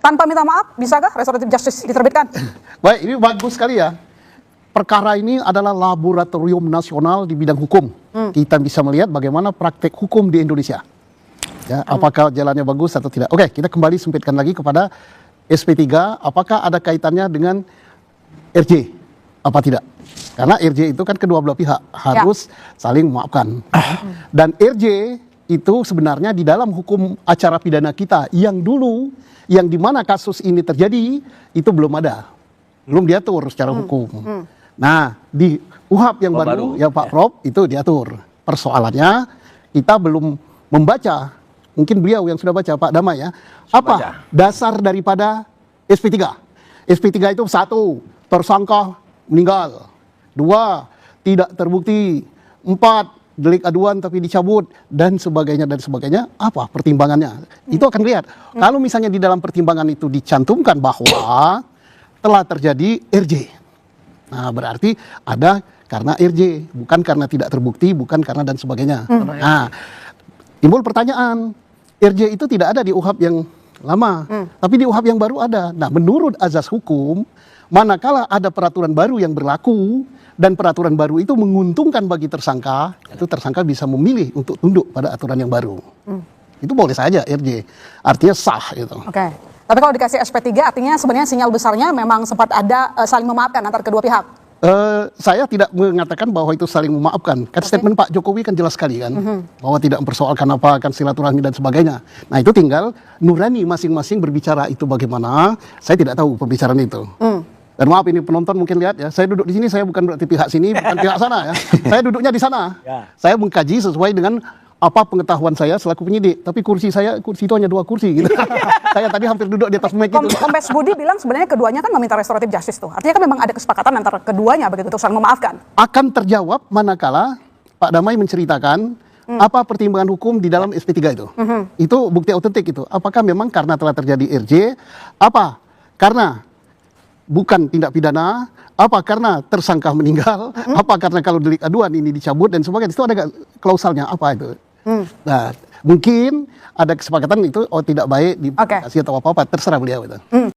tanpa minta maaf, bisakah restoratif justice diterbitkan? Baik, ini bagus sekali ya. Perkara ini adalah laboratorium nasional di bidang hukum. Kita bisa melihat bagaimana praktek hukum di Indonesia. Ya, apakah jalannya bagus atau tidak. Oke, kita kembali sempitkan lagi kepada SP3, apakah ada kaitannya dengan RJ? Apa tidak? Karena RJ itu kan kedua belah pihak harus saling memaafkan. Dan RJ itu sebenarnya di dalam hukum acara pidana kita yang dulu, yang dimana kasus ini terjadi, itu belum ada. Belum diatur secara hukum. Nah, di UHAP yang baru, yang Pak Prof, itu diatur. Persoalannya, kita belum membaca. Mungkin beliau yang sudah baca, Pak Damai ya. Apa dasar daripada SP3? SP3 itu 1, tersangka meninggal. 2, tidak terbukti. 4, delik aduan tapi dicabut. Dan sebagainya, dan sebagainya. Apa pertimbangannya? Itu akan lihat. Kalau misalnya di dalam pertimbangan itu dicantumkan bahwa telah terjadi RJ. Nah, berarti ada karena RJ. Bukan karena tidak terbukti, bukan karena dan sebagainya. Nah, timbul pertanyaan. RJ itu tidak ada di UHAP yang lama, tapi di UHAP yang baru ada. Nah, menurut azas hukum, manakala ada peraturan baru yang berlaku dan peraturan baru itu menguntungkan bagi tersangka, itu tersangka bisa memilih untuk tunduk pada aturan yang baru. Itu boleh saja RJ, artinya sah itu. Oke. Tapi kalau dikasih SP3 artinya sebenarnya sinyal besarnya memang sempat ada saling memaafkan antar kedua pihak. Saya tidak mengatakan bahwa itu saling memaafkan. Kan statement Pak Jokowi kan jelas sekali kan, bahwa tidak mempersoalkan apa akan silaturahmi dan sebagainya. Nah, itu tinggal nurani masing-masing berbicara itu bagaimana. Saya tidak tahu pembicaraan itu. Dan maaf ini penonton mungkin lihat ya, saya duduk di sini, saya bukan berarti pihak sini, bukan pihak sana ya. Saya duduknya di sana. Saya mengkaji sesuai dengan apa pengetahuan saya selaku penyidik. Tapi kursi itu hanya 2 kursi gitu. Saya tadi hampir duduk di atas mic itu. Kombes Budi bilang sebenarnya keduanya kan meminta restoratif justice tuh. Artinya kan memang ada kesepakatan antara keduanya begitu untuk saling memaafkan. Akan terjawab manakala Pak Damai menceritakan apa pertimbangan hukum di dalam SP3 itu. Itu bukti autentik itu. Apakah memang karena telah terjadi RJ? Apa? Karena bukan tindak pidana? Apa karena tersangka meninggal? Apa karena kalau delik aduan ini dicabut dan sebagainya? Itu ada klausalnya apa itu? Nah, mungkin ada kesepakatan itu tidak baik dikasih atau apa-apa, terserah beliau itu.